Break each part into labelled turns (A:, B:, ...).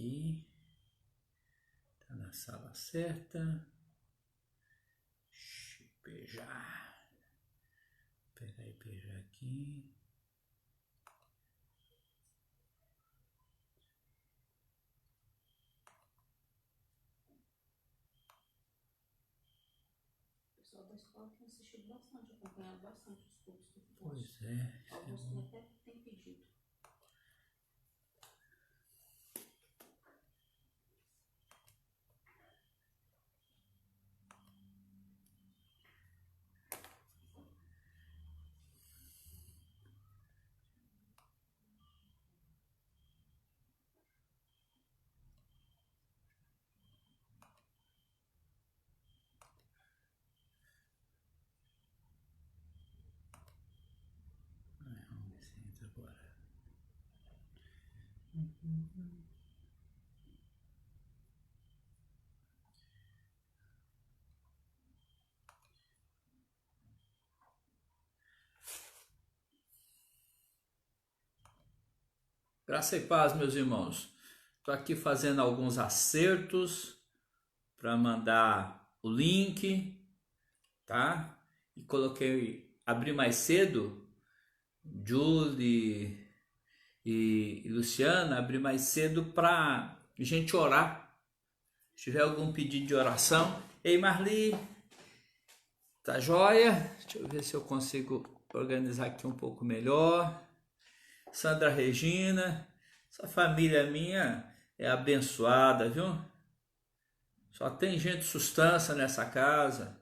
A: aqui. Tá na sala certa. Deixa eu pegar. Pegar e pegar aqui.
B: O pessoal da escola tem assistido bastante, acompanhado bastante os cultos do posto.
A: Pois é.
B: Alguns até tem pedido.
A: Vamos ver se entra agora. Graça e paz, meus irmãos. Estou aqui fazendo alguns acertos para mandar o link, tá? E abri mais cedo, Julie e Luciana, abri mais cedo para gente orar. Se tiver algum pedido de oração. Ei, Marli, tá joia? Deixa eu ver se eu consigo organizar aqui um pouco melhor. Sandra Regina, essa família minha é abençoada, viu? Só tem gente sustância nessa casa.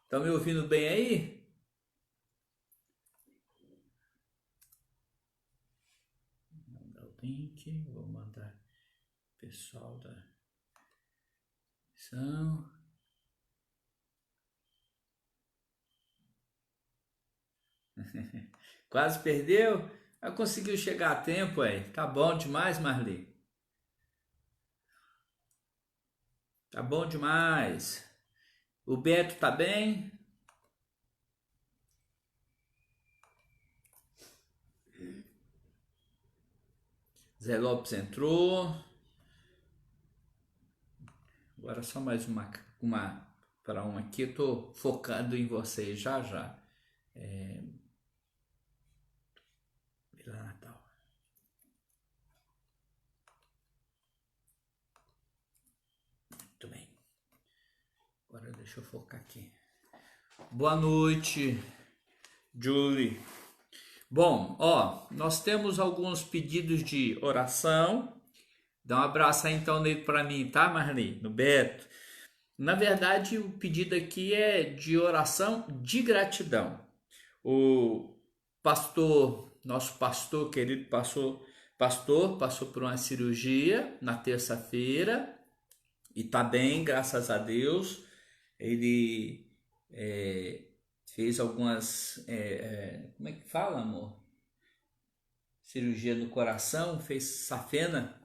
A: Estão me ouvindo bem aí? Vou mandar o link, vou mandar o pessoal da missão. Quase perdeu, mas conseguiu chegar a tempo aí. Tá bom demais, Marli. Tá bom demais. O Beto tá bem? Zé Lopes entrou. Agora só mais uma para um aqui. Eu tô focando em vocês já. Vila Natal. Muito bem. Agora deixa eu focar aqui. Boa noite, Julie. Bom, nós temos alguns pedidos de oração. Dá um abraço aí então nele para mim, tá, Marli? No Beto. Na verdade, o pedido aqui é de oração de gratidão. O nosso pastor querido, passou por uma cirurgia na terça-feira e tá bem, graças a Deus. Ele fez algumas, como é que fala, amor? Cirurgia no coração, fez safena.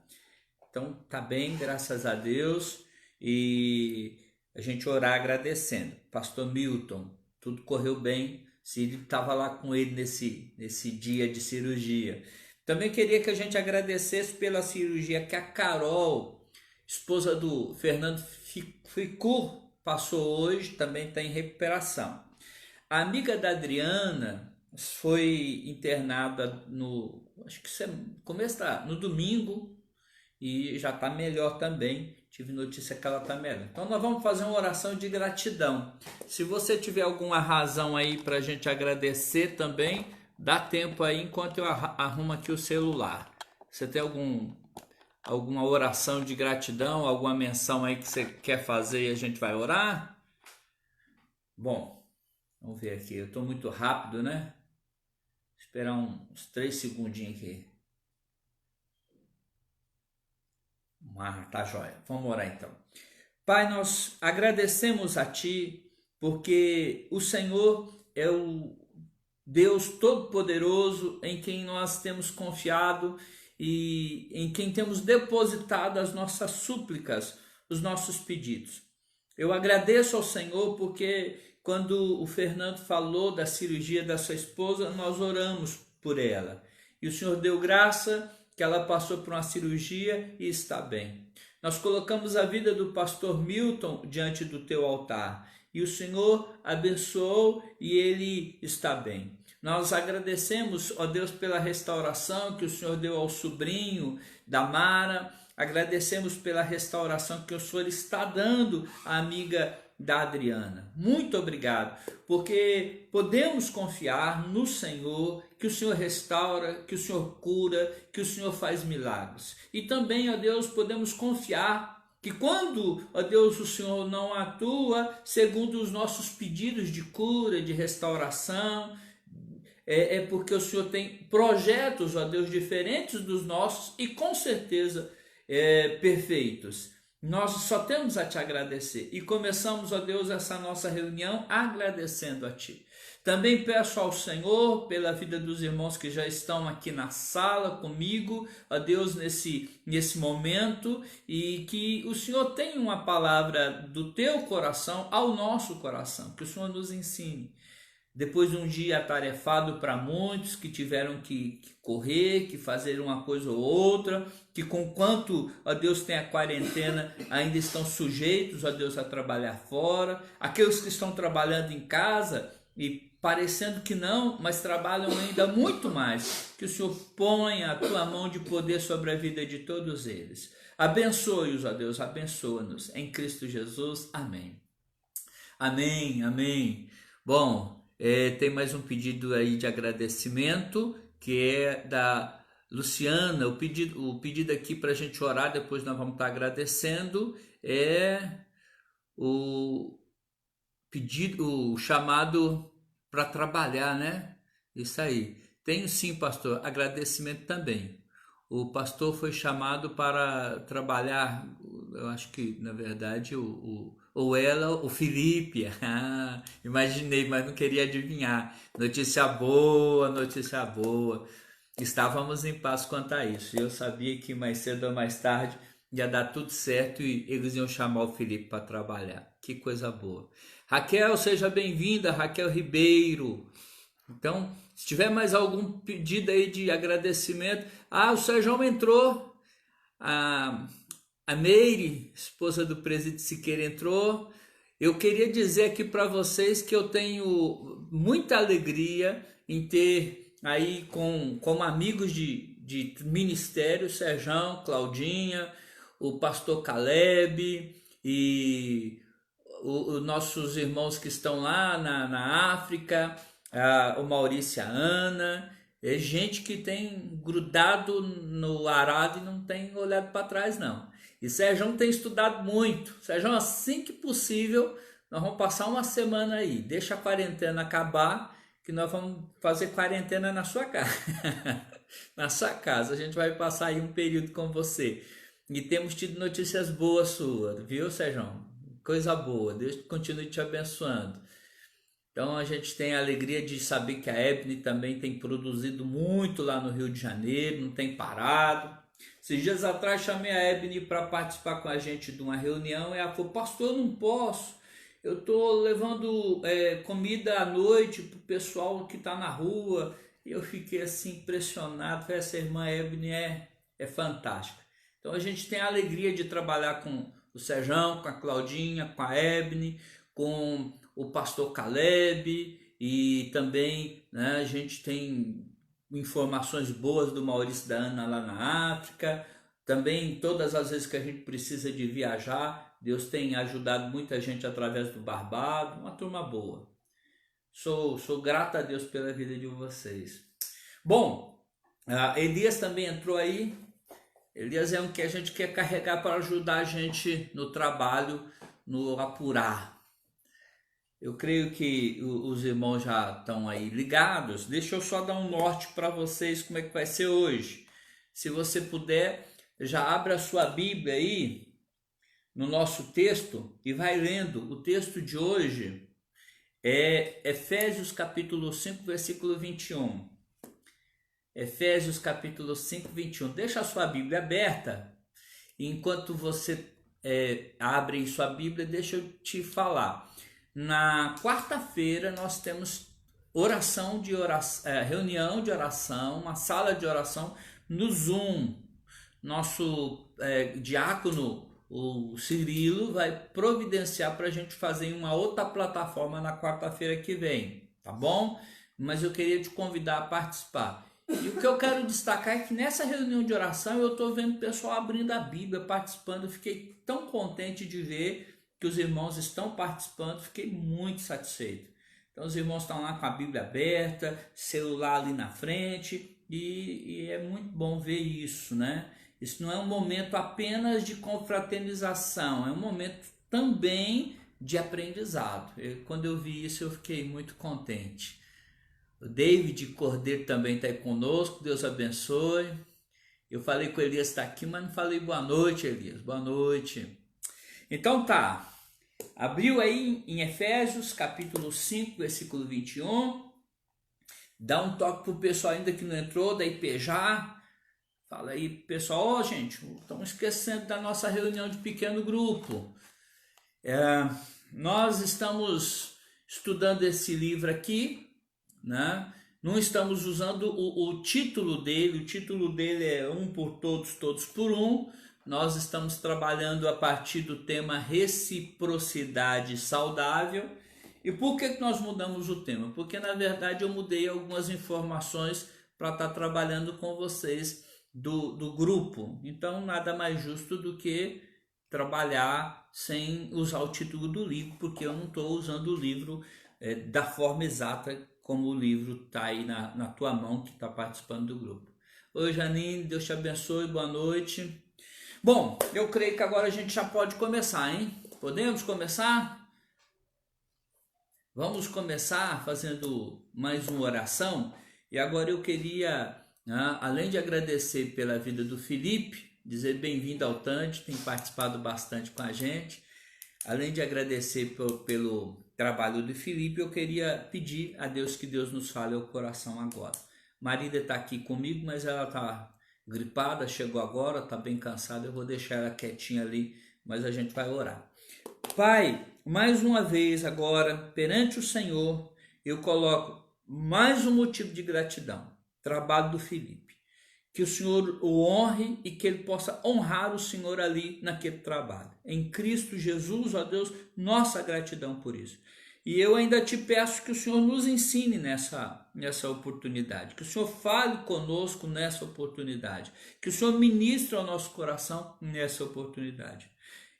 A: Então tá bem, graças a Deus. E a gente orar agradecendo. Pastor Milton, tudo correu bem. Círio estava lá com ele nesse dia de cirurgia. Também queria que a gente agradecesse pela cirurgia que a Carol, esposa do Fernando Ficur, passou hoje, também está em recuperação. A amiga da Adriana foi internada no domingo e já está melhor também. Tive notícia que ela está melhor. Então nós vamos fazer uma oração de gratidão. Se você tiver alguma razão aí para a gente agradecer também, dá tempo aí enquanto eu arrumo aqui o celular. Você tem alguma oração de gratidão, alguma menção aí que você quer fazer e a gente vai orar? Bom, vamos ver aqui. Eu estou muito rápido, né? Esperar uns 3 segundinhos aqui. Tá joia. Vamos orar então. Pai, nós agradecemos a Ti, porque o Senhor é o Deus Todo-Poderoso em quem nós temos confiado e em quem temos depositado as nossas súplicas, os nossos pedidos. Eu agradeço ao Senhor porque quando o Fernando falou da cirurgia da sua esposa, nós oramos por ela. E o Senhor deu graça que ela passou por uma cirurgia e está bem. Nós colocamos a vida do pastor Milton diante do teu altar. E o Senhor abençoou e ele está bem. Nós agradecemos, ó Deus, pela restauração que o Senhor deu ao sobrinho da Mara. Agradecemos pela restauração que o Senhor está dando à amiga da Adriana. Muito obrigado, porque podemos confiar no Senhor, que o Senhor restaura, que o Senhor cura, que o Senhor faz milagres. E também, ó Deus, podemos confiar que quando, ó Deus, o Senhor não atua segundo os nossos pedidos de cura, de restauração, é porque o Senhor tem projetos, ó Deus, diferentes dos nossos e com certeza perfeitos. Nós só temos a te agradecer e começamos, ó Deus, essa nossa reunião agradecendo a ti. Também peço ao Senhor pela vida dos irmãos que já estão aqui na sala comigo, ó Deus, nesse momento, e que o Senhor tenha uma palavra do teu coração ao nosso coração, que o Senhor nos ensine. Depois de um dia atarefado para muitos que tiveram que correr, que fazer uma coisa ou outra, que com quanto, ó Deus, tem a quarentena, ainda estão sujeitos, ó Deus, a trabalhar fora. Aqueles que estão trabalhando em casa e parecendo que não, mas trabalham ainda muito mais. Que o Senhor ponha a tua mão de poder sobre a vida de todos eles. Abençoe-os, ó Deus, abençoa-nos. Em Cristo Jesus. Amém. Amém, amém. Bom, tem mais um pedido aí de agradecimento, que é da Luciana. O pedido aqui para a gente orar, depois nós vamos estar agradecendo, é o chamado para trabalhar, né? Isso aí. Tenho sim, pastor, agradecimento também. O pastor foi chamado para trabalhar, eu acho que, na verdade, o Felipe. Imaginei, mas não queria adivinhar. Notícia boa, notícia boa. Estávamos em paz quanto a isso. Eu sabia que mais cedo ou mais tarde ia dar tudo certo e eles iam chamar o Felipe para trabalhar. Que coisa boa. Raquel, seja bem-vinda, Raquel Ribeiro. Então, se tiver mais algum pedido aí de agradecimento. O Sérgio entrou. A Meire, esposa do presidente Siqueira, entrou. Eu queria dizer aqui para vocês que eu tenho muita alegria em ter aí como amigos de ministério, Sérgio, Claudinha, o pastor Caleb e os nossos irmãos que estão lá na África, o Maurício e a Ana. É gente que tem grudado no arado e não tem olhado para trás, não. E Sérgio tem estudado muito. Sérgio, assim que possível, nós vamos passar uma semana aí. Deixa a quarentena acabar, que nós vamos fazer quarentena na sua casa. Na sua casa. A gente vai passar aí um período com você. E temos tido notícias boas suas, viu, Sérgio? Coisa boa. Deus continue te abençoando. Então a gente tem a alegria de saber que a Ebony também tem produzido muito lá no Rio de Janeiro, não tem parado. Esses dias atrás chamei a Ebony para participar com a gente de uma reunião e ela falou: pastor, eu não posso, eu estou levando comida à noite para o pessoal que está na rua. E eu fiquei assim impressionado. Essa irmã Ebony é fantástica. Então a gente tem a alegria de trabalhar com o Sérgio, com a Claudinha, com a Ebony, com o pastor Caleb, e também, né, a gente tem informações boas do Maurício da Ana lá na África. Também todas as vezes que a gente precisa de viajar, Deus tem ajudado muita gente através do Barbado, uma turma boa. Sou grato a Deus pela vida de vocês. Bom, Elias também entrou aí. Elias é um que a gente quer carregar para ajudar a gente no trabalho, no apurar. Eu creio que os irmãos já estão aí ligados. Deixa eu só dar um norte para vocês como é que vai ser hoje. Se você puder, já abra a sua Bíblia aí no nosso texto e vai lendo. O texto de hoje é Efésios capítulo 5, versículo 21. Efésios capítulo 5, 21. Deixa a sua Bíblia aberta. E enquanto você abre sua Bíblia, deixa eu te falar. na quarta-feira nós temos reunião de oração, uma sala de oração no Zoom. Nosso diácono, o Cirilo, vai providenciar para a gente fazer em uma outra plataforma na quarta-feira que vem, tá bom? Mas eu queria te convidar a participar. E o que eu quero destacar é que nessa reunião de oração eu estou vendo o pessoal abrindo a Bíblia, participando. Eu fiquei tão contente de ver que os irmãos estão participando, fiquei muito satisfeito. Então os irmãos estão lá com a Bíblia aberta, celular ali na frente, e é muito bom ver isso, né? Isso não é um momento apenas de confraternização, é um momento também de aprendizado. Quando eu vi isso, eu fiquei muito contente. O David Cordeiro também está aí conosco, Deus abençoe. Eu falei que o Elias está aqui, mas não falei boa noite, Elias. Boa noite. Então tá, abriu aí em Efésios capítulo 5, versículo 21. Dá um toque pro pessoal ainda que não entrou, da IPEJA. Fala aí, pessoal, gente, estamos esquecendo da nossa reunião de pequeno grupo. Nós estamos estudando esse livro aqui, né? Não estamos usando o título dele é Um por Todos, Todos por Um. Nós estamos trabalhando a partir do tema reciprocidade saudável. E por que nós mudamos o tema? Porque na verdade eu mudei algumas informações para estar trabalhando com vocês do grupo. Então nada mais justo do que trabalhar sem usar o título do livro, porque eu não estou usando o livro da forma exata como o livro está aí na tua mão, que está participando do grupo. Oi Janine, Deus te abençoe, boa noite. Bom, eu creio que agora a gente já pode começar, hein? Podemos começar? Vamos começar fazendo mais uma oração. E agora eu queria, além de agradecer pela vida do Felipe, dizer bem-vindo ao Tante, tem participado bastante com a gente. Além de agradecer pelo trabalho do Felipe, eu queria pedir a Deus que Deus nos fale ao coração agora. Marília está aqui comigo, mas ela está gripada, chegou agora, está bem cansada, eu vou deixar ela quietinha ali, mas a gente vai orar. Pai, mais uma vez agora, perante o Senhor, eu coloco mais um motivo de gratidão, trabalho do Felipe. Que o Senhor o honre e que ele possa honrar o Senhor ali naquele trabalho. Em Cristo Jesus, ó Deus, nossa gratidão por isso. E eu ainda te peço que o Senhor nos ensine nessa oportunidade, que o Senhor fale conosco nessa oportunidade, que o Senhor ministre ao nosso coração nessa oportunidade.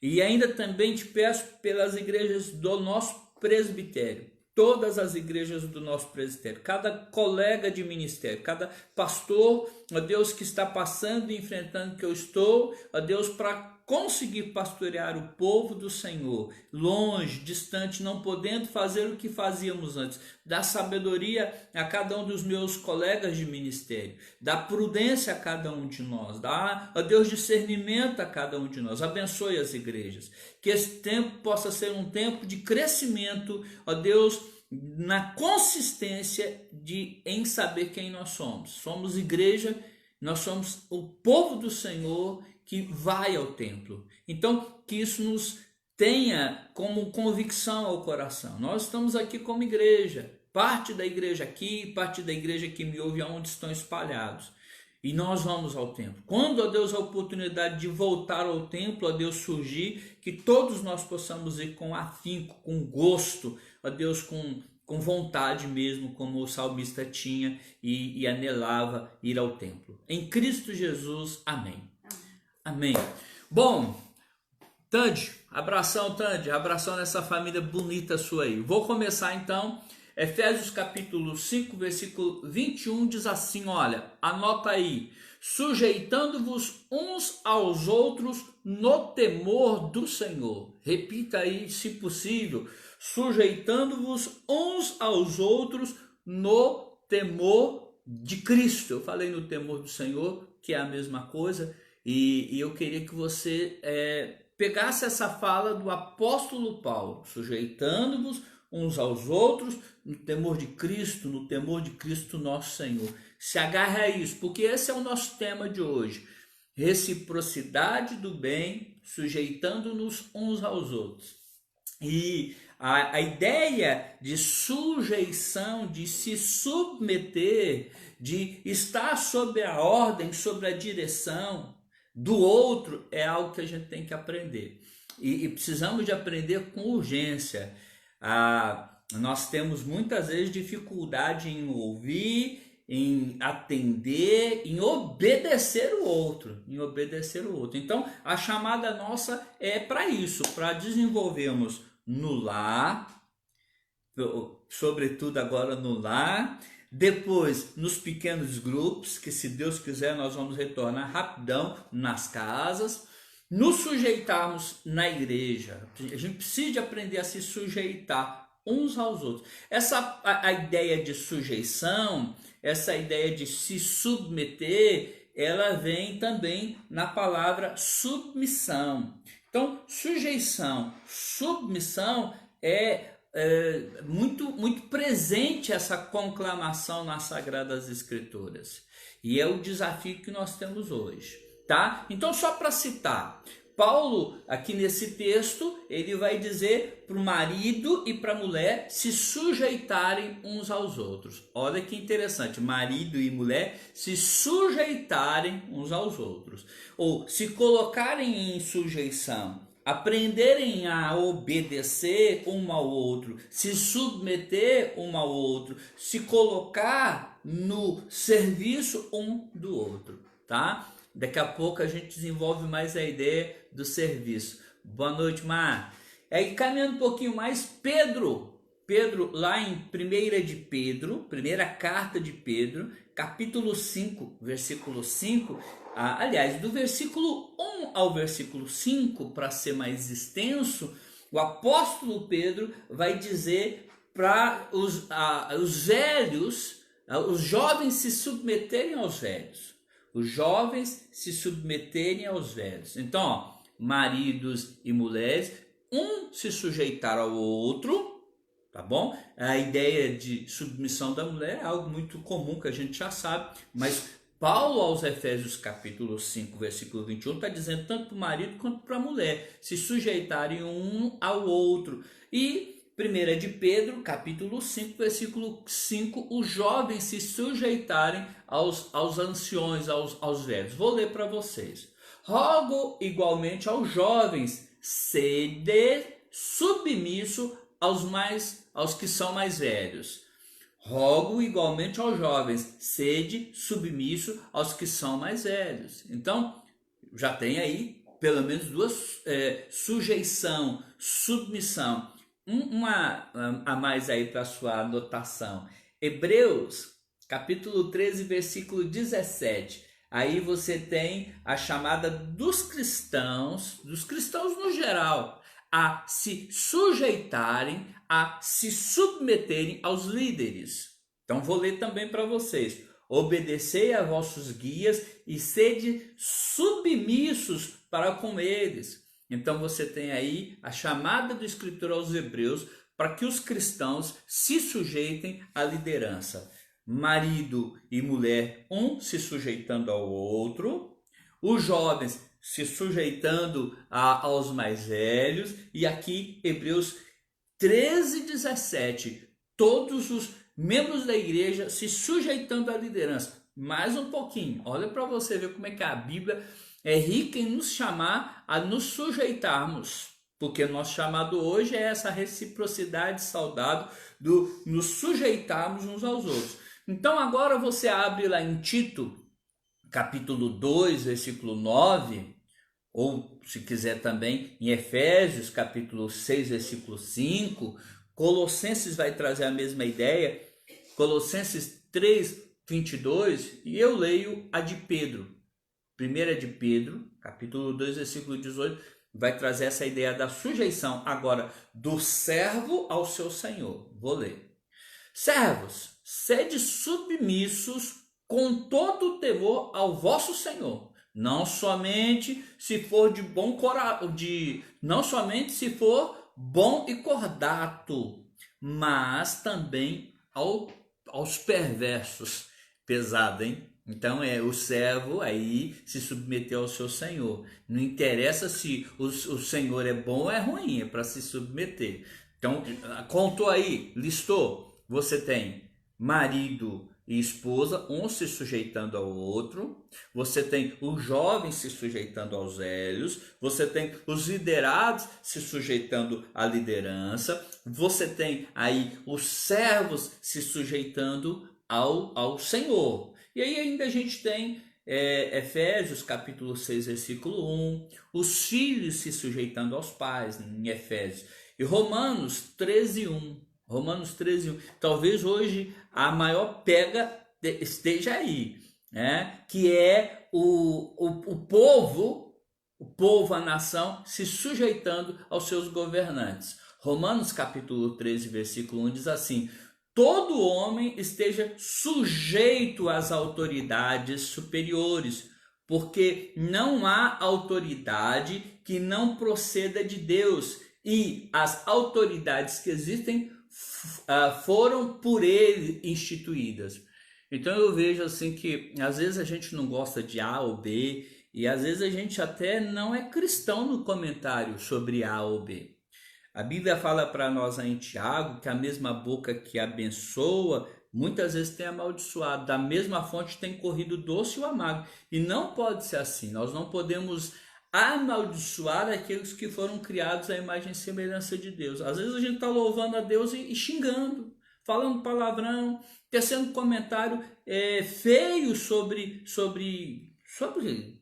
A: E ainda também te peço pelas igrejas do nosso presbitério, todas as igrejas do nosso presbitério, cada colega de ministério, cada pastor, ó Deus, que está passando e enfrentando que eu estou, ó Deus, para conseguir pastorear o povo do Senhor, longe, distante, não podendo fazer o que fazíamos antes. Dá sabedoria a cada um dos meus colegas de ministério, dá prudência a cada um de nós, dá, ó Deus, discernimento a cada um de nós. Abençoe as igrejas, que esse tempo possa ser um tempo de crescimento, ó Deus, na consistência em saber quem nós somos. Somos igreja, nós somos o povo do Senhor que vai ao templo. Então, que isso nos tenha como convicção ao coração. Nós estamos aqui como igreja, parte da igreja aqui, parte da igreja que me ouve aonde estão espalhados. E nós vamos ao templo. Quando, ó Deus, a oportunidade de voltar ao templo, ó Deus, surgir, que todos nós possamos ir com afinco, com gosto, ó Deus, com vontade mesmo, como o salmista tinha e anelava ir ao templo. Em Cristo Jesus, amém. Amém. Bom, Tandy, abração nessa família bonita sua aí. Vou começar então, Efésios capítulo 5, versículo 21, diz assim, olha, anota aí, sujeitando-vos uns aos outros no temor do Senhor. Repita aí, se possível, sujeitando-vos uns aos outros no temor de Cristo. Eu falei no temor do Senhor, que é a mesma coisa, e eu queria que você pegasse essa fala do apóstolo Paulo, sujeitando-vos uns aos outros no temor de Cristo nosso Senhor. Se agarre a isso, porque esse é o nosso tema de hoje. Reciprocidade do bem, sujeitando-nos uns aos outros. E a ideia de sujeição, de se submeter, de estar sob a ordem, sob a direção do outro, é algo que a gente tem que aprender. E precisamos de aprender com urgência. Nós temos muitas vezes dificuldade em ouvir, em atender, em obedecer o outro, Então, a chamada nossa é para isso, para desenvolvermos no lar, sobretudo agora no lar, depois nos pequenos grupos, que se Deus quiser nós vamos retornar rapidão nas casas, nos sujeitarmos na igreja. A gente precisa aprender a se sujeitar uns aos outros. A ideia de sujeição, essa ideia de se submeter, ela vem também na palavra submissão. Então, sujeição, submissão é muito presente essa conclamação nas Sagradas Escrituras. E é o desafio que nós temos hoje, tá? Então, só para citar, Paulo, aqui nesse texto, ele vai dizer para o marido e para a mulher se sujeitarem uns aos outros. Olha que interessante, marido e mulher se sujeitarem uns aos outros. Ou se colocarem em sujeição, aprenderem a obedecer um ao outro, se submeter um ao outro, se colocar no serviço um do outro, tá? Daqui a pouco a gente desenvolve mais a ideia do serviço. Boa noite, Mar. Aí caminhando um pouquinho mais, Pedro lá em 1 de Pedro, primeira carta de Pedro, capítulo 5, versículo 5, aliás, do versículo 1 ao versículo 5, para ser mais extenso, o apóstolo Pedro vai dizer para os velhos, os jovens se submeterem aos velhos. Os jovens se submeterem aos velhos. Então, ó, maridos e mulheres, um se sujeitar ao outro, tá bom? A ideia de submissão da mulher é algo muito comum que a gente já sabe, mas Paulo aos Efésios capítulo 5, versículo 21, está dizendo tanto para o marido quanto para a mulher, se sujeitarem um ao outro. E 1 de Pedro, capítulo 5, versículo 5, os jovens se sujeitarem aos anciões, aos velhos. Vou ler para vocês. Rogo igualmente aos jovens, sede submisso aos que são mais velhos. Rogo igualmente aos jovens, sede submisso aos que são mais velhos. Então, já tem aí pelo menos duas, sujeição, submissão. Uma a mais aí para sua anotação. Hebreus, capítulo 13, versículo 17. Aí você tem a chamada dos cristãos no geral, a se sujeitarem, a se submeterem aos líderes. Então vou ler também para vocês. Obedecei a vossos guias e sede submissos para com eles. Então você tem aí a chamada do escritor aos Hebreus para que os cristãos se sujeitem à liderança. Marido e mulher, um se sujeitando ao outro, os jovens se sujeitando aos mais velhos, e aqui Hebreus 13, 17, todos os membros da igreja se sujeitando à liderança. Mais um pouquinho, olha para você ver como é que a Bíblia é rica em nos chamar a nos sujeitarmos, porque nosso chamado hoje é essa reciprocidade saudável do nos sujeitarmos uns aos outros. Então agora você abre lá em Tito, capítulo 2, versículo 9, ou se quiser também em Efésios, capítulo 6, versículo 5, Colossenses vai trazer a mesma ideia, Colossenses 3, 22, e eu leio a de Pedro. 1 de Pedro, capítulo 2, versículo 18, vai trazer essa ideia da sujeição agora do servo ao seu senhor. Vou ler. Servos, sede submissos com todo o temor ao vosso senhor, não somente se for bom e cordato, mas também aos perversos. Pesado, hein? Então o servo aí se submeteu ao seu senhor. Não interessa se o senhor é bom ou é ruim, é para se submeter. Então, contou aí, listou. Você tem marido e esposa, um se sujeitando ao outro. Você tem os jovens se sujeitando aos velhos. Você tem os liderados se sujeitando à liderança. Você tem aí os servos se sujeitando ao Senhor. E aí ainda a gente tem Efésios capítulo 6, versículo 1, os filhos se sujeitando aos pais, em Efésios. E Romanos 13, 1. Romanos 13, 1. Talvez hoje a maior pega esteja aí, né? Que é o povo, a nação, se sujeitando aos seus governantes. Romanos capítulo 13, versículo 1 diz assim: todo homem esteja sujeito às autoridades superiores, porque não há autoridade que não proceda de Deus, e as autoridades que existem foram por ele instituídas. Então eu vejo assim que às vezes a gente não gosta de A ou B, e às vezes a gente até não é cristão no comentário sobre A ou B. A Bíblia fala para nós em Tiago que a mesma boca que abençoa, muitas vezes tem amaldiçoado. Da mesma fonte tem corrido o doce e o amargo. E não pode ser assim. Nós não podemos amaldiçoar aqueles que foram criados à imagem e semelhança de Deus. Às vezes a gente está louvando a Deus e xingando, falando palavrão, tecendo comentário feio sobre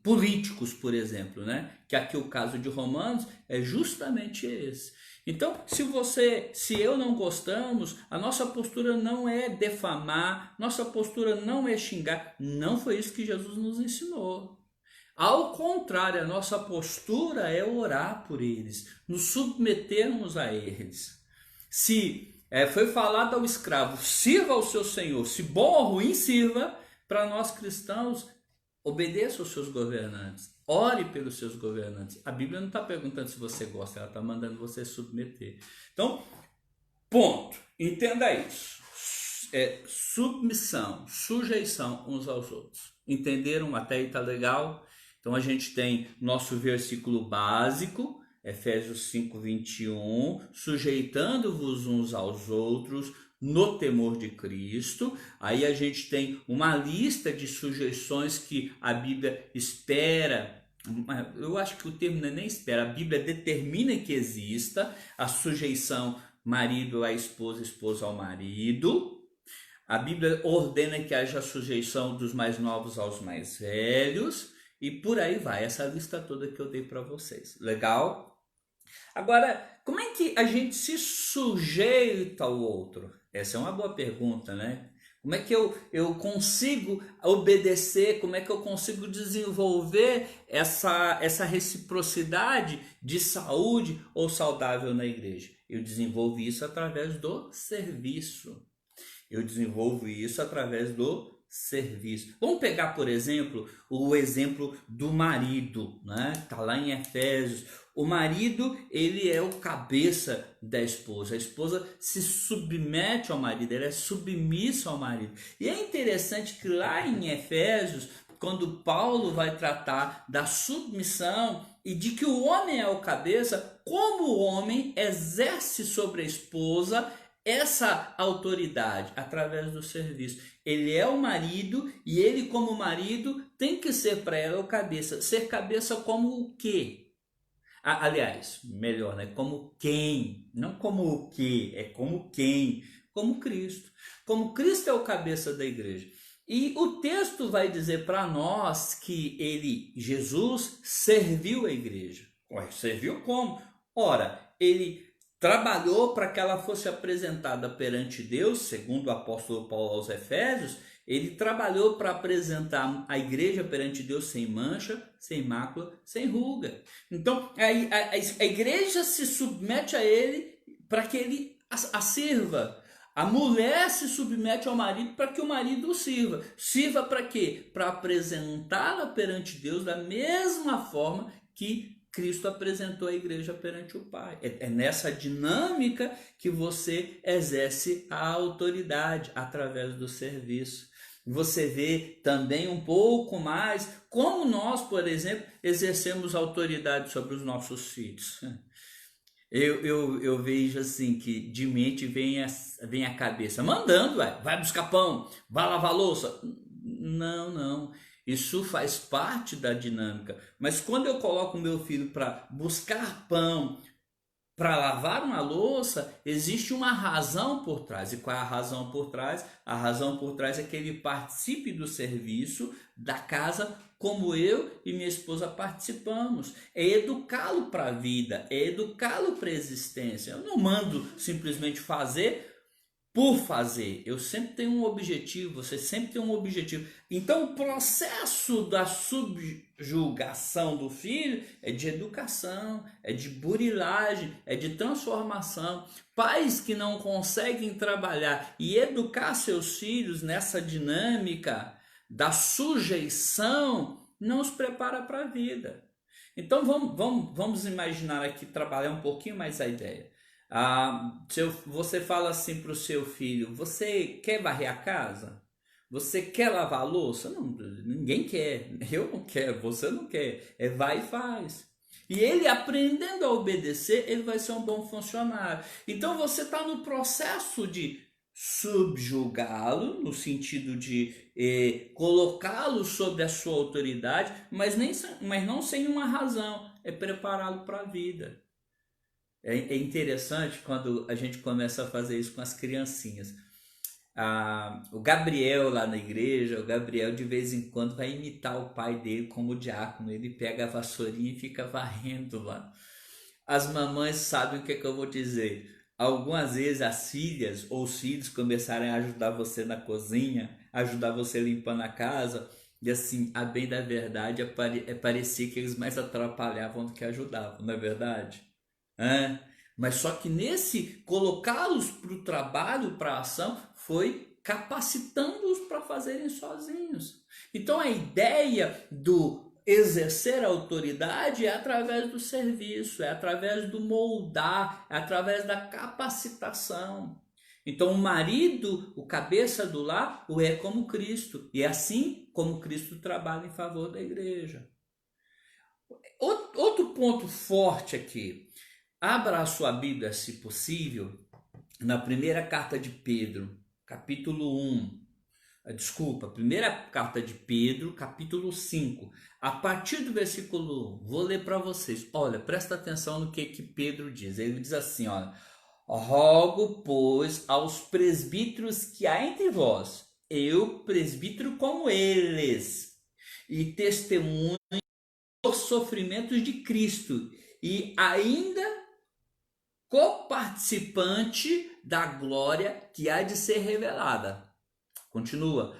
A: políticos, por exemplo, né? Que aqui o caso de Romanos é justamente esse. Então, se eu não gostamos, a nossa postura não é defamar, nossa postura não é xingar. Não foi isso que Jesus nos ensinou. Ao contrário, a nossa postura é orar por eles, nos submetermos a eles. Se foi falado ao escravo, sirva ao seu senhor, se bom ou ruim, sirva. Para nós cristãos, obedeça aos seus governantes, ore pelos seus governantes. A Bíblia não está perguntando se você gosta, ela está mandando você submeter. Então, ponto, entenda isso. Submissão, sujeição uns aos outros. Entenderam? Até aí está legal? Então a gente tem nosso versículo básico, Efésios 5, 21, sujeitando-vos uns aos outros no temor de Cristo. Aí a gente tem uma lista de sujeições que a Bíblia espera. Eu acho que o termo não é nem espera, a Bíblia determina que exista a sujeição marido à esposa, esposa ao marido. A Bíblia ordena que haja sujeição dos mais novos aos mais velhos. E por aí vai, essa lista toda que eu dei para vocês. Legal? Agora, como é que a gente se sujeita ao outro? Essa é uma boa pergunta, né? Como é que eu consigo obedecer? Como é que eu consigo desenvolver essa reciprocidade de saúde ou saudável na igreja? Eu desenvolvo isso através do serviço. Eu desenvolvo isso através do serviço. Vamos pegar, por exemplo, o exemplo do marido, né? Tá lá em Efésios. O marido, ele é o cabeça da esposa. A esposa se submete ao marido, ela é submissa ao marido. E é interessante que lá em Efésios, quando Paulo vai tratar da submissão e de que o homem é o cabeça, como o homem exerce sobre a esposa essa autoridade através do serviço. Ele é o marido e ele, como marido, tem que ser para ela o cabeça. Ser cabeça como o quê? Aliás, melhor, né? Como quem? Não como o quê, é como quem? Como Cristo. Como Cristo é o cabeça da igreja. E o texto vai dizer para nós que Jesus serviu a igreja. Ué, serviu como? Ora, ele trabalhou para que ela fosse apresentada perante Deus, segundo o apóstolo Paulo aos Efésios. Ele trabalhou para apresentar a igreja perante Deus sem mancha, sem mácula, sem ruga. Então, a igreja se submete a ele para que ele a sirva. A mulher se submete ao marido para que o marido o sirva. Sirva para quê? Para apresentá-la perante Deus da mesma forma que Cristo apresentou a igreja perante o Pai. É nessa dinâmica que você exerce a autoridade através do serviço. você vê também um pouco mais como nós, por exemplo, exercemos autoridade sobre os nossos filhos. Eu vejo assim que de mente vem a cabeça, mandando, vai buscar pão, vai lavar louça. Não, não. Isso faz parte da dinâmica. Mas quando eu coloco o meu filho para buscar pão, para lavar uma louça, existe uma razão por trás. E qual é a razão por trás? A razão por trás é que ele participe do serviço da casa, como eu e minha esposa participamos. É educá-lo para a vida, é educá-lo para a existência. Eu não mando simplesmente fazer por fazer. Eu sempre tenho um objetivo, você sempre tem um objetivo. Então, o processo da subjugação do filho é de educação, é de burilagem, é de transformação. Pais que não conseguem trabalhar e educar seus filhos nessa dinâmica da sujeição não os prepara para a vida. Então, vamos imaginar aqui, trabalhar um pouquinho mais a ideia. Você fala assim para o seu filho: você quer varrer a casa? Você quer lavar a louça? Não, ninguém quer. Eu não quero, você não quer. Vai e faz. E ele aprendendo a obedecer, ele vai ser um bom funcionário. Então você está no processo de subjugá-lo, no sentido de colocá-lo sob a sua autoridade, mas não sem uma razão, é prepará-lo para a vida. É interessante quando a gente começa a fazer isso com as criancinhas. O Gabriel lá na igreja, o Gabriel de vez em quando vai imitar o pai dele como diácono. Ele pega a vassourinha e fica varrendo lá. As mamães sabem o que eu vou dizer. Algumas vezes as filhas ou os filhos começarem a ajudar você na cozinha, ajudar você limpando a casa. E assim, a bem da verdade, parecia que eles mais atrapalhavam do que ajudavam, não é verdade? Mas só que nesse colocá-los para o trabalho, para a ação, foi capacitando-os para fazerem sozinhos. Então a ideia do exercer a autoridade é através do serviço, é através do moldar, é através da capacitação. Então o marido, o cabeça do lar, o é como Cristo, e é assim como Cristo trabalha em favor da igreja. Outro ponto forte aqui. Abra a sua Bíblia, se possível, na primeira carta de Pedro, capítulo 1. Primeira carta de Pedro, capítulo 5. A partir do versículo 1, vou ler para vocês. Olha, presta atenção no que Pedro diz. Ele diz assim, olha: rogo, pois, aos presbíteros que há entre vós, eu, presbítero como eles, e testemunho dos sofrimentos de Cristo, e ainda coparticipante da glória que há de ser revelada. Continua.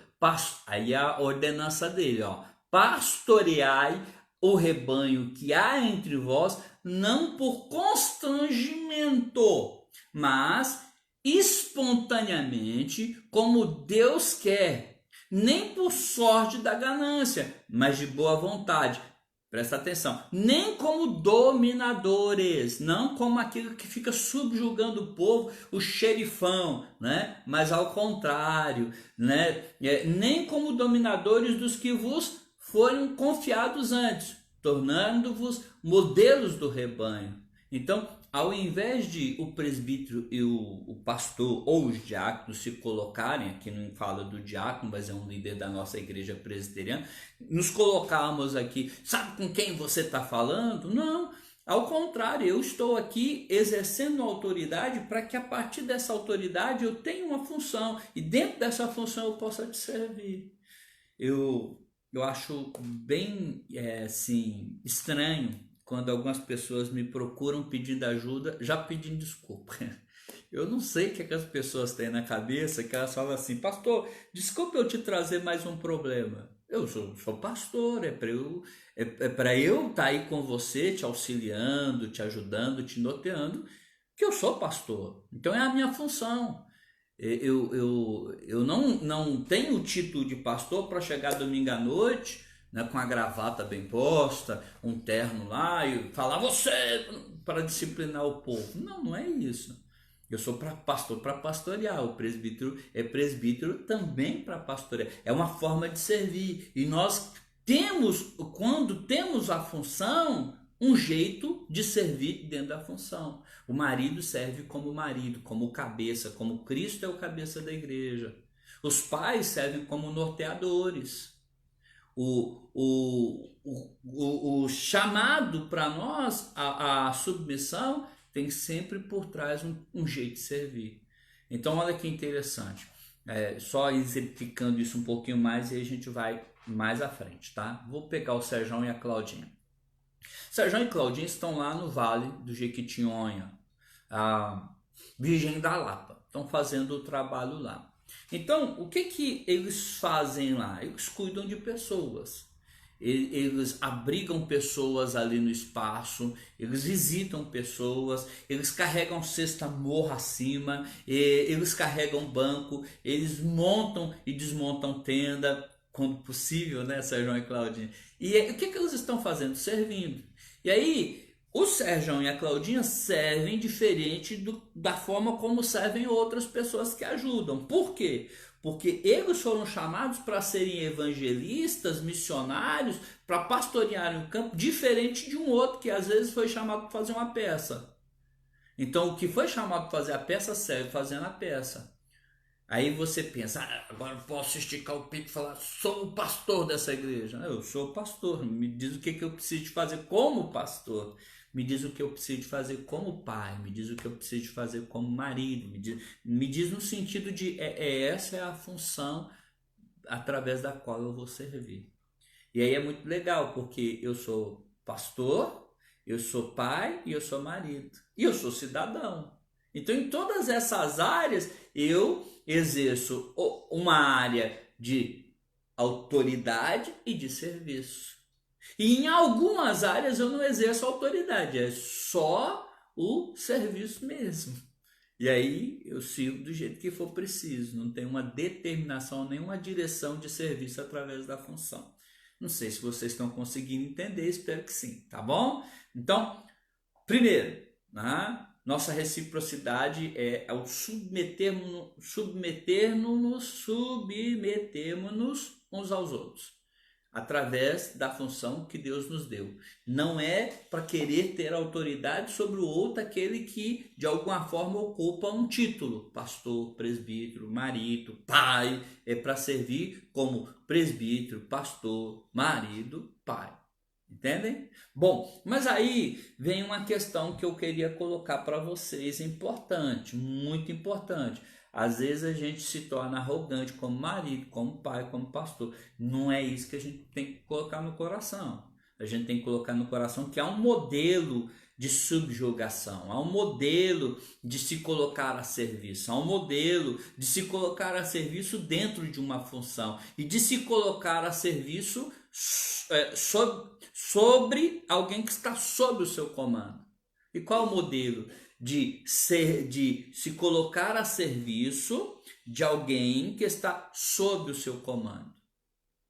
A: Aí a ordenança dele, pastoreai o rebanho que há entre vós, não por constrangimento, mas espontaneamente, como Deus quer, nem por sorte da ganância, mas de boa vontade. Presta atenção, nem como dominadores, não como aquele que fica subjugando o povo, o xerifão, né? Mas ao contrário, né? Nem como dominadores dos que vos foram confiados antes, tornando-vos modelos do rebanho. Então, ao invés de o presbítero e o pastor ou os diáconos se colocarem, aqui não fala do diácono, mas é um líder da nossa igreja presbiteriana, nos colocarmos aqui, sabe com quem você está falando? Não, ao contrário, eu estou aqui exercendo autoridade para que a partir dessa autoridade eu tenha uma função e dentro dessa função eu possa te servir. Eu acho bem assim, estranho quando algumas pessoas me procuram pedindo ajuda, já pedindo desculpa. Eu não sei o que as pessoas têm na cabeça, que elas falam assim: pastor, desculpa eu te trazer mais um problema. Eu sou pastor, é para eu estar aí com você, te auxiliando, te ajudando, te norteando, que eu sou pastor. Então é a minha função. Eu não tenho o título de pastor para chegar domingo à noite, né, com a gravata bem posta, um terno lá e falar você para disciplinar o povo. Não é isso. Eu sou pastor para pastorear, o presbítero é presbítero também para pastorear. É uma forma de servir. E nós temos, quando temos a função, um jeito de servir dentro da função. O marido serve como marido, como cabeça, como Cristo é o cabeça da igreja. Os pais servem como norteadores. O chamado para nós, a submissão, tem sempre por trás um jeito de servir. Então, olha que interessante. Só exemplificando isso um pouquinho mais e aí a gente vai mais à frente, tá? Vou pegar o Serjão e a Claudinha. Serjão e Claudinha estão lá no Vale do Jequitinhonha, a Virgem da Lapa. Estão fazendo o trabalho lá. Então, o que eles fazem lá? Eles cuidam de pessoas. Eles abrigam pessoas ali no espaço, eles visitam pessoas, eles carregam cesta morra acima, eles carregam banco, eles montam e desmontam tenda, quando possível, né, Sérgio e Claudinha? E o que eles estão fazendo? Servindo. E aí, o Sérgio e a Claudinha servem diferente da forma como servem outras pessoas que ajudam. Por quê? Porque eles foram chamados para serem evangelistas, missionários, para pastorearem o campo, diferente de um outro que às vezes foi chamado para fazer uma peça. Então, o que foi chamado para fazer a peça serve fazendo a peça. Aí você pensa, agora eu posso esticar o peito e falar, sou o pastor dessa igreja. Eu sou o pastor, me diz o que eu preciso de fazer como pastor. Me diz o que eu preciso de fazer como pai, me diz o que eu preciso de fazer como marido, me diz no sentido de essa é a função através da qual eu vou servir. E aí é muito legal, porque eu sou pastor, eu sou pai e eu sou marido. E eu sou cidadão. Então, em todas essas áreas, eu exerço uma área de autoridade e de serviço. E em algumas áreas eu não exerço autoridade, é só o serviço mesmo. E aí eu sigo do jeito que for preciso, não tem uma determinação, nenhuma direção de serviço através da função. Não sei se vocês estão conseguindo entender, espero que sim, tá bom? Então, primeiro, né? Nossa reciprocidade é o submetermos-nos uns aos outros, através da função que Deus nos deu. Não é para querer ter autoridade sobre o outro, aquele que de alguma forma ocupa um título, pastor, presbítero, marido, pai, é para servir como presbítero, pastor, marido, pai. Entendem? Bom, mas aí vem uma questão que eu queria colocar para vocês, importante, muito importante. Às vezes a gente se torna arrogante como marido, como pai, como pastor. Não é isso que a gente tem que colocar no coração. A gente tem que colocar no coração que há um modelo de subjugação, há um modelo de se colocar a serviço, há um modelo de se colocar a serviço dentro de uma função e de se colocar a serviço sobre alguém que está sob o seu comando. E qual é o modelo? De se colocar a serviço de alguém que está sob o seu comando.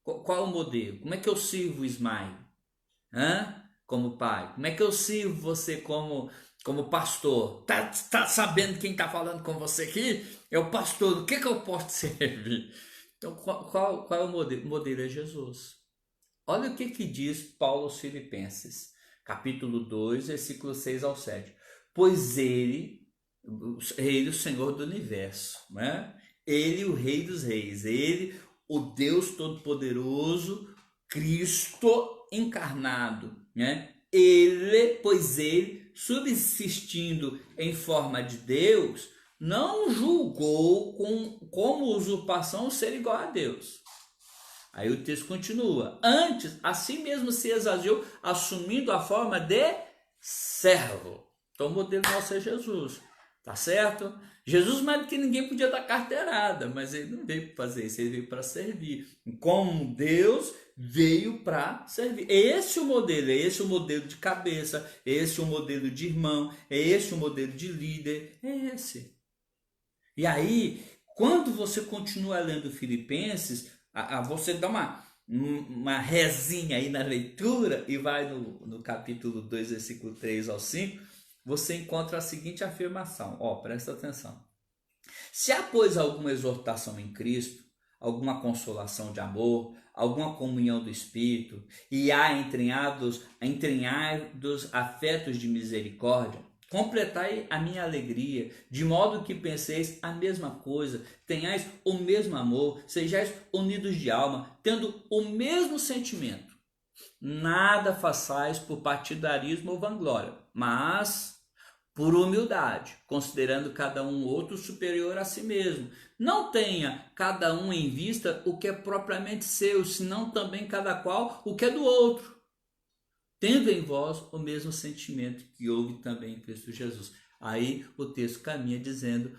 A: Qual é o modelo? Como é que eu sirvo o Ismael? Como pai? Como é que eu sirvo você como pastor? Tá sabendo quem está falando com você aqui? É o pastor. O que eu posso servir? Então, qual é o modelo? O modelo é Jesus. Olha o que diz Paulo aos Filipenses, capítulo 2, versículo 6 ao 7. Pois ele, o Senhor do universo, né? Ele, o Rei dos Reis, ele, o Deus Todo-Poderoso, Cristo encarnado, né? Pois ele, subsistindo em forma de Deus, não julgou como usurpação ser igual a Deus. Aí o texto continua. Antes, assim mesmo se esvaziou, assumindo a forma de servo. Então o modelo nosso é Jesus. Tá certo? Jesus mais do que ninguém podia dar carteirada, mas ele não veio para fazer isso, ele veio para servir. Como Deus veio para servir. Esse é o modelo, esse é o modelo de cabeça, esse é o modelo de irmão, esse é o modelo de líder, é esse. E aí, quando você continua lendo Filipenses, você dá uma rezinha aí na leitura e vai no capítulo 2, versículo 3 ao 5, você encontra a seguinte afirmação, presta atenção. Se há, pois, alguma exortação em Cristo, alguma consolação de amor, alguma comunhão do Espírito, e há entranhados afetos de misericórdia, completai a minha alegria, de modo que penseis a mesma coisa, tenhais o mesmo amor, sejais unidos de alma, tendo o mesmo sentimento. Nada façais por partidarismo ou vanglória, mas por humildade, considerando cada um outro superior a si mesmo. Não tenha cada um em vista o que é propriamente seu, senão também cada qual o que é do outro. Tendo em vós o mesmo sentimento que houve também em Cristo Jesus. Aí o texto caminha dizendo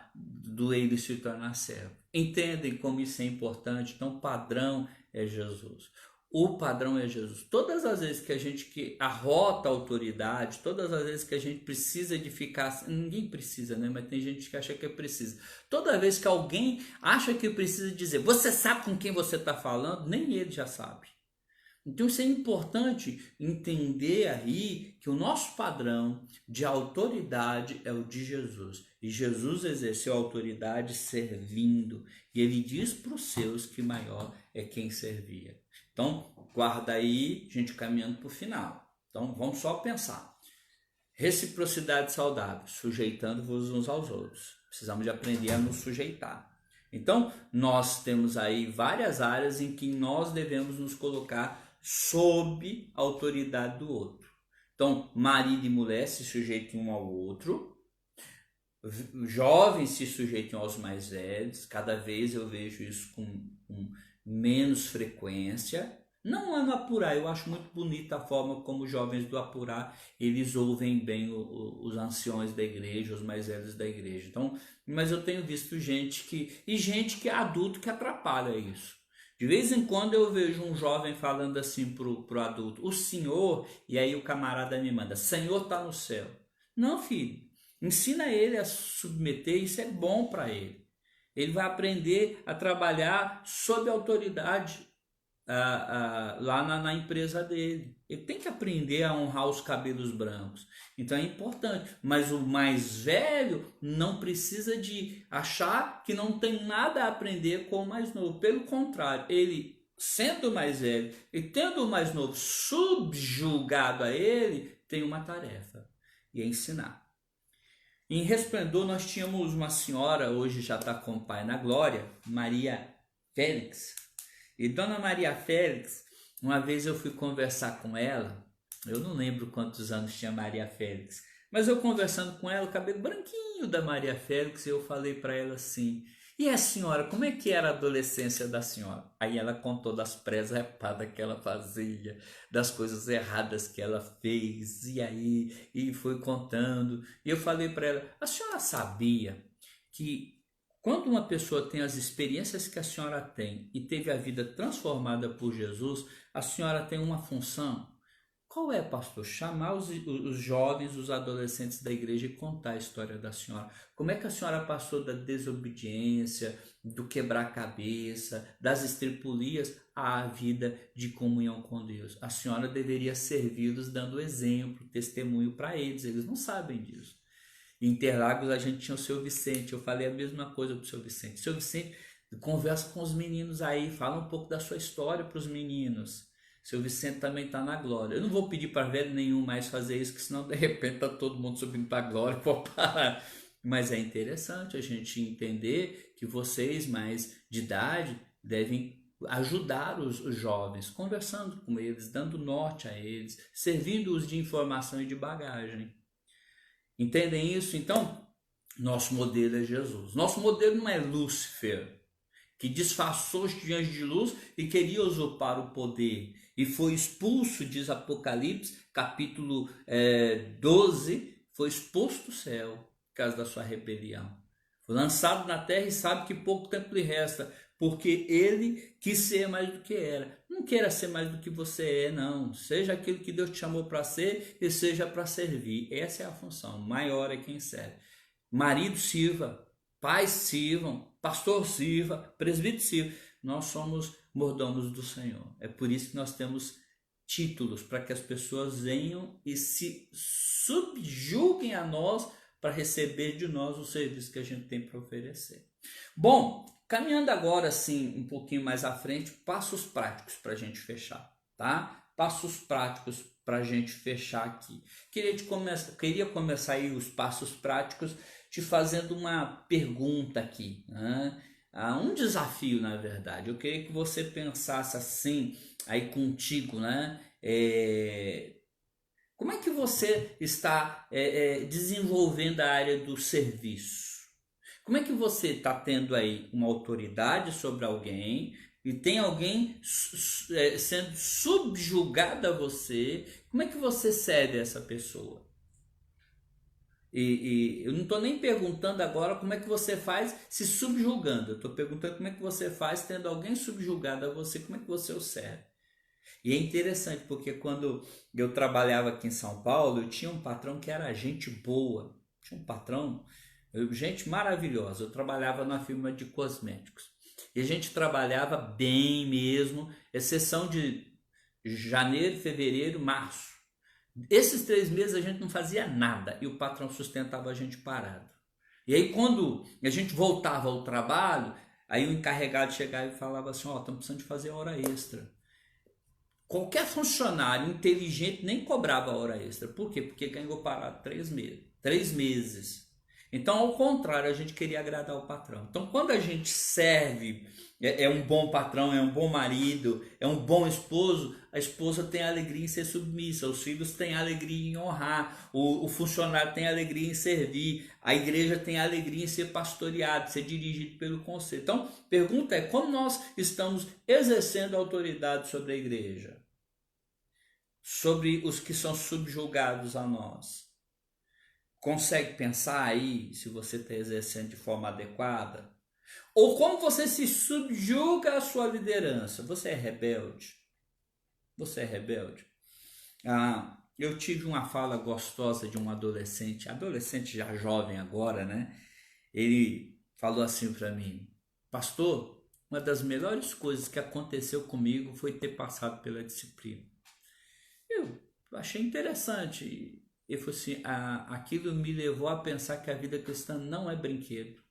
A: do ele se tornar servo. Entendem como isso é importante? Então o padrão é Jesus. O padrão é Jesus. Todas as vezes que a gente arrota a autoridade, todas as vezes que a gente precisa edificar, ninguém precisa, né? Mas tem gente que acha que precisa. Toda vez que alguém acha que precisa dizer, você sabe com quem você está falando? Nem ele já sabe. Então isso é importante entender aí que o nosso padrão de autoridade é o de Jesus. E Jesus exerceu a autoridade servindo. E ele diz para os seus que maior é quem servia. Então, guarda aí, gente, caminhando para o final. Então, vamos só pensar. Reciprocidade saudável, sujeitando-vos uns aos outros. Precisamos de aprender a nos sujeitar. Então, nós temos aí várias áreas em que nós devemos nos colocar sob a autoridade do outro. Então, marido e mulher se sujeitem um ao outro. Jovens se sujeitem aos mais velhos. Cada vez eu vejo isso com menos frequência. Não é no Apurá, eu acho muito bonita a forma como os jovens do Apurá, eles ouvem bem os anciões da igreja, os mais velhos da igreja. Então, mas eu tenho visto gente que é adulto que atrapalha isso. De vez em quando eu vejo um jovem falando assim pro adulto, o senhor, e aí o camarada me manda, senhor está no céu. Não, filho, ensina ele a submeter, isso é bom para ele. Ele vai aprender a trabalhar sob autoridade lá na empresa dele. Ele tem que aprender a honrar os cabelos brancos. Então é importante. Mas o mais velho não precisa de achar que não tem nada a aprender com o mais novo. Pelo contrário, ele sendo mais velho e tendo o mais novo subjugado a ele, tem uma tarefa, e é ensinar. Em Resplendor nós tínhamos uma senhora, hoje já está com o pai na glória, Maria Félix. E Dona Maria Félix, uma vez eu fui conversar com ela, eu não lembro quantos anos tinha Maria Félix, mas eu conversando com ela, o cabelo branquinho da Maria Félix, eu falei para ela assim, e a senhora, como é que era a adolescência da senhora? Aí ela contou das presepadas que ela fazia, das coisas erradas que ela fez, e foi contando. E eu falei para ela, a senhora sabia que quando uma pessoa tem as experiências que a senhora tem e teve a vida transformada por Jesus, a senhora tem uma função? Qual é, pastor? Chamar os jovens, os adolescentes da igreja e contar a história da senhora. Como é que a senhora passou da desobediência, do quebrar-cabeça, das estripulias à vida de comunhão com Deus? A senhora deveria servi-los dando exemplo, testemunho para eles. Eles não sabem disso. Em Interlagos a gente tinha o seu Vicente. Eu falei a mesma coisa para o seu Vicente. Seu Vicente, conversa com os meninos aí, fala um pouco da sua história para os meninos. Seu Vicente também está na glória. Eu não vou pedir para velho nenhum mais fazer isso, que senão de repente está todo mundo subindo para a glória para parar. Mas é interessante a gente entender que vocês mais de idade devem ajudar os jovens, conversando com eles, dando norte a eles, servindo-os de informação e de bagagem. Entendem isso? Então, nosso modelo é Jesus. Nosso modelo não é Lúcifer, que disfarçou-se diante de luz e queria usurpar o poder. E foi expulso, diz Apocalipse, capítulo 12, foi expulso do céu, por causa da sua rebelião. Foi lançado na terra e sabe que pouco tempo lhe resta, porque ele quis ser mais do que era. Não queira ser mais do que você é, não. Seja aquilo que Deus te chamou para ser e seja para servir. Essa é a função. Maior é quem serve. Marido sirva, pais sirvam, pastor sirva, presbítero sirva. Nós somos mordomos do Senhor. É por isso que nós temos títulos para que as pessoas venham e se subjuguem a nós para receber de nós o serviço que a gente tem para oferecer. Bom, caminhando agora assim um pouquinho mais à frente, passos práticos para a gente fechar, tá? Passos práticos para a gente fechar aqui. Queria começar aí os passos práticos te fazendo uma pergunta aqui, né? Um desafio, na verdade. Eu queria que você pensasse assim aí contigo, né? Como é que você está desenvolvendo a área do serviço? Como é que você está tendo aí uma autoridade sobre alguém e tem alguém sendo subjugado a você? Como é que você cede a essa pessoa? E eu não estou nem perguntando agora como é que você faz se subjugando. Eu estou perguntando como é que você faz tendo alguém subjugado a você, como é que você o serve. E é interessante porque quando eu trabalhava aqui em São Paulo, eu tinha um patrão que era gente boa. Tinha um patrão, gente maravilhosa. Eu trabalhava na firma de cosméticos. E a gente trabalhava bem mesmo, exceção de janeiro, fevereiro, março. Esses 3 meses a gente não fazia nada e o patrão sustentava a gente parado. E aí quando a gente voltava ao trabalho, aí o encarregado chegava e falava assim, estamos precisando de fazer hora extra. Qualquer funcionário inteligente nem cobrava hora extra. Por quê? Porque ganhou parado 3 meses. 3 meses. Então, ao contrário, a gente queria agradar o patrão. Então, quando a gente serve, é um bom patrão, é um bom marido, é um bom esposo, a esposa tem alegria em ser submissa, os filhos têm alegria em honrar, o funcionário tem alegria em servir, a igreja tem alegria em ser pastoreado, ser dirigido pelo conselho. Então, pergunta é como nós estamos exercendo a autoridade sobre a igreja, sobre os que são subjugados a nós. Consegue pensar aí se você está exercendo de forma adequada? Ou como você se subjuga à sua liderança? Você é rebelde? Você é rebelde? Eu tive uma fala gostosa de um adolescente já jovem agora, né? Ele falou assim para mim, pastor, uma das melhores coisas que aconteceu comigo foi ter passado pela disciplina. Eu achei interessante. Ele falou assim, aquilo me levou a pensar que a vida cristã não é brinquedo.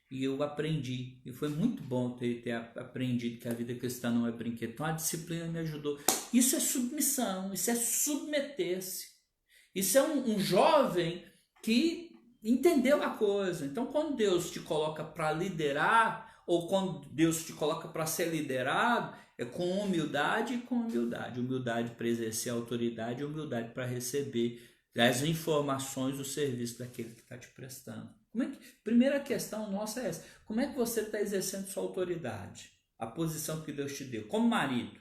A: E eu aprendi, e foi muito bom ter aprendido que a vida cristã não é brinquedo. Então a disciplina me ajudou. Isso é submissão, isso é submeter-se. Isso é um jovem que entendeu a coisa. Então quando Deus te coloca para liderar, ou quando Deus te coloca para ser liderado, é com humildade e com humildade. Humildade para exercer a autoridade e humildade para receber as informações do serviço daquele que está te prestando. Primeira questão nossa é essa. Como é que você está exercendo sua autoridade? A posição que Deus te deu. Como marido.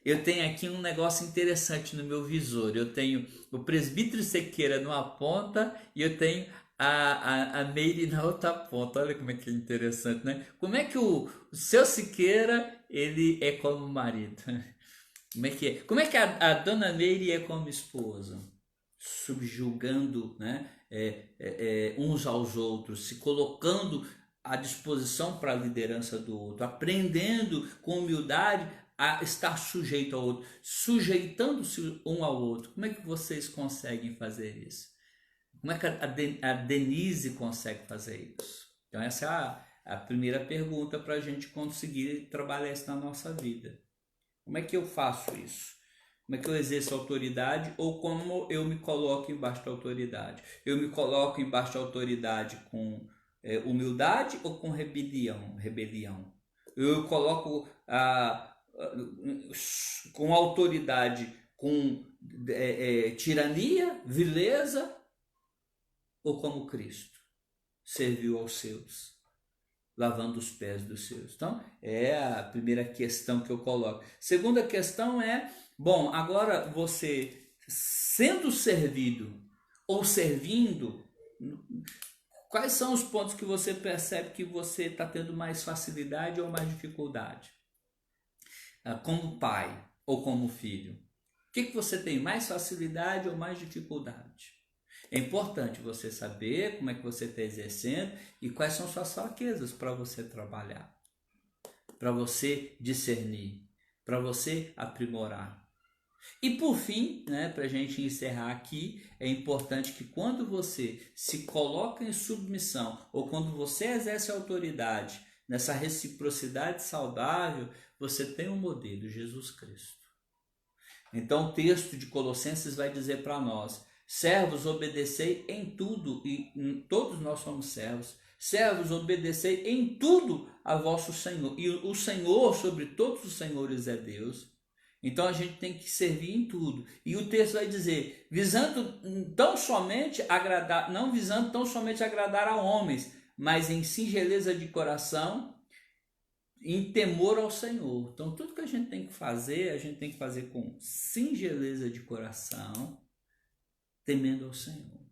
A: Eu tenho aqui um negócio interessante no meu visor. Eu tenho o presbítero Sequeira numa ponta e eu tenho a Meire na outra ponta. Olha como é que é interessante, né? Como é que o seu Siqueira ele é como marido? Como é que é? Como é que a dona Meire é como esposa? Subjugando, né? Uns aos outros, se colocando à disposição para a liderança do outro, aprendendo com humildade a estar sujeito ao outro, sujeitando-se um ao outro. Como é que vocês conseguem fazer isso? Como é que a Denise consegue fazer isso? Então essa é a primeira pergunta para a gente conseguir trabalhar isso na nossa vida. Como é que eu faço isso? Como é que eu exerço autoridade ou como eu me coloco embaixo da autoridade? Eu me coloco embaixo da autoridade com humildade ou com rebelião? Eu coloco com autoridade, com tirania, vileza ou como Cristo serviu aos seus, lavando os pés dos seus? Então, é a primeira questão que eu coloco. Segunda questão é, bom, agora você sendo servido ou servindo, quais são os pontos que você percebe que você está tendo mais facilidade ou mais dificuldade? Como pai ou como filho? O que você tem mais facilidade ou mais dificuldade? É importante você saber como é que você está exercendo e quais são suas fraquezas para você trabalhar, para você discernir. para você aprimorar. E por fim, né, para a gente encerrar aqui, é importante que quando você se coloca em submissão ou quando você exerce autoridade nessa reciprocidade saudável, você tem um modelo, Jesus Cristo. Então o texto de Colossenses vai dizer para nós: servos, obedecei em tudo, e todos nós somos servos. Servos, obedecei em tudo a vosso Senhor. E o Senhor sobre todos os senhores é Deus. Então a gente tem que servir em tudo. E o texto vai dizer, não visando tão somente agradar a homens, mas em singeleza de coração, em temor ao Senhor. Então tudo que a gente tem que fazer com singeleza de coração, temendo ao Senhor.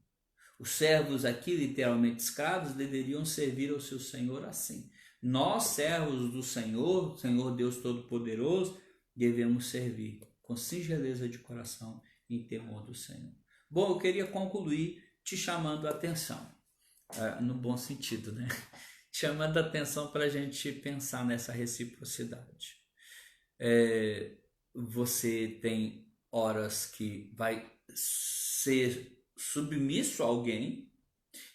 A: Os servos aqui, literalmente escravos, deveriam servir ao seu Senhor assim. Nós, servos do Senhor, Senhor Deus Todo-Poderoso, devemos servir com singeleza de coração e em temor do Senhor. Bom, eu queria concluir te chamando a atenção, no bom sentido, né? Chamando a atenção para a gente pensar nessa reciprocidade. Você tem horas que vai ser submisso a alguém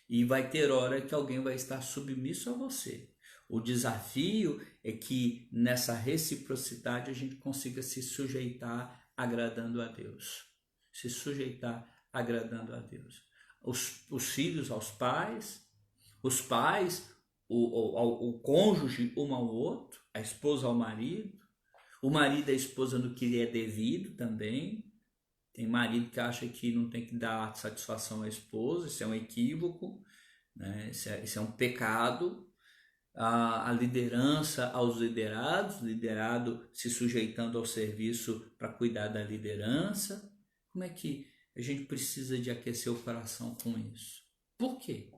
A: e vai ter hora que alguém vai estar submisso a você. O desafio é que nessa reciprocidade a gente consiga se sujeitar agradando a Deus. Se sujeitar agradando a Deus. Os filhos aos pais, os pais, o cônjuge um ao outro, a esposa ao marido, o marido e a esposa no que lhe é devido também. Tem marido que acha que não tem que dar satisfação à esposa, isso é um equívoco, né? Isso é um pecado. A liderança aos liderados, liderado se sujeitando ao serviço para cuidar da liderança. Como é que a gente precisa de aquecer o coração com isso? Por quê?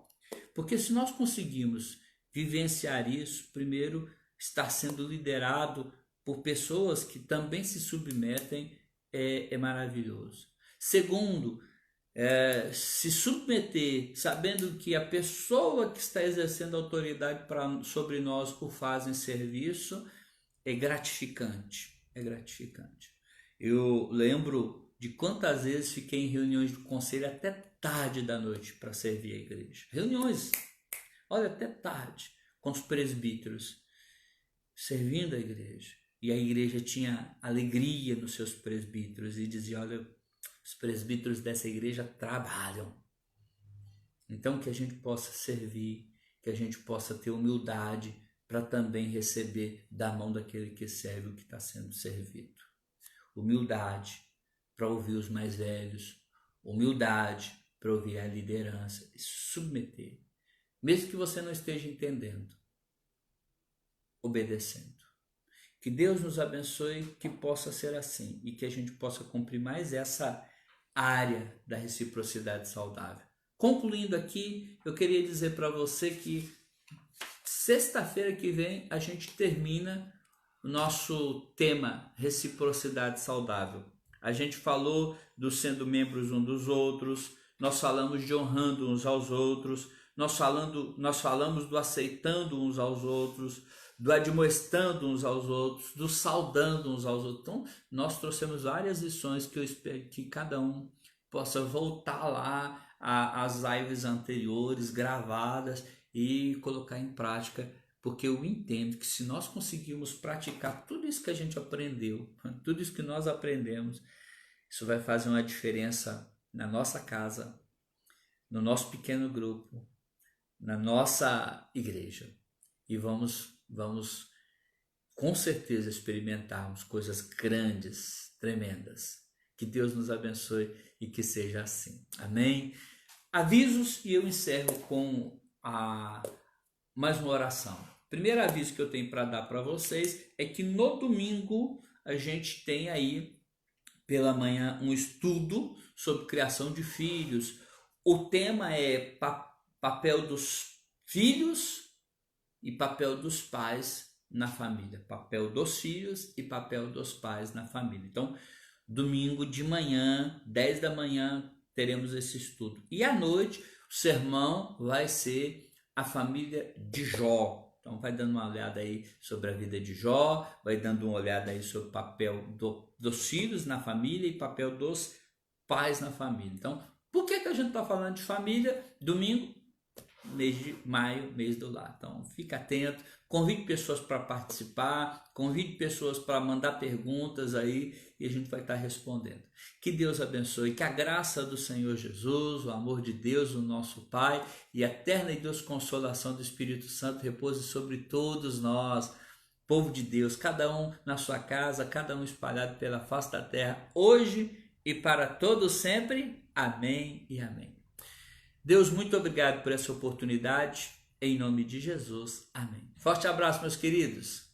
A: Porque se nós conseguimos vivenciar isso, primeiro, estar sendo liderado por pessoas que também se submetem é maravilhoso. Segundo, se submeter sabendo que a pessoa que está exercendo autoridade sobre nós o faz em serviço é gratificante. Eu lembro de quantas vezes fiquei em reuniões do conselho até tarde da noite para servir a igreja. Reuniões, olha, até tarde, com os presbíteros, servindo a igreja. E a igreja tinha alegria nos seus presbíteros e dizia, olha, os presbíteros dessa igreja trabalham. Então que a gente possa servir, que a gente possa ter humildade para também receber da mão daquele que serve o que está sendo servido. Humildade para ouvir os mais velhos, humildade para ouvir a liderança e submeter. Mesmo que você não esteja entendendo, obedecendo. Que Deus nos abençoe, que possa ser assim e que a gente possa cumprir mais essa área da reciprocidade saudável. Concluindo aqui, eu queria dizer para você que sexta-feira que vem a gente termina o nosso tema reciprocidade saudável. A gente falou do sendo membros um dos outros, nós falamos de honrando uns aos outros, nós falamos do aceitando uns aos outros, do admoestando uns aos outros, do saudando uns aos outros. Então, nós trouxemos várias lições que eu espero que cada um possa voltar lá às lives anteriores, gravadas, e colocar em prática, porque eu entendo que se nós conseguirmos praticar tudo isso que a gente aprendeu, tudo isso que nós aprendemos, isso vai fazer uma diferença na nossa casa, no nosso pequeno grupo, na nossa igreja. E vamos com certeza experimentarmos coisas grandes, tremendas. Que Deus nos abençoe e que seja assim. Amém? Avisos, e eu encerro com mais uma oração. Primeiro aviso que eu tenho para dar para vocês é que no domingo a gente tem aí pela manhã um estudo sobre criação de filhos. O tema é papel dos filhos e papel dos pais na família. Papel dos filhos e papel dos pais na família. Então, domingo de manhã, 10 da manhã, teremos esse estudo. E à noite, o sermão vai ser a família de Jó. Então vai dando uma olhada aí sobre a vida de Jó, vai dando uma olhada aí sobre o papel dos filhos na família e papel dos pais na família. Então, por que a gente está falando de família? Domingo, mês de maio, mês do lar. Então, fica atento, convide pessoas para participar, convide pessoas para mandar perguntas aí e a gente vai estar respondendo. Que Deus abençoe, que a graça do Senhor Jesus, o amor de Deus, o nosso Pai e a eterna e doce consolação do Espírito Santo repouse sobre todos nós, povo de Deus, cada um na sua casa, cada um espalhado pela face da terra, hoje e para todos sempre. Amém e amém. Deus, muito obrigado por essa oportunidade. Em nome de Jesus. Amém. Forte abraço, meus queridos.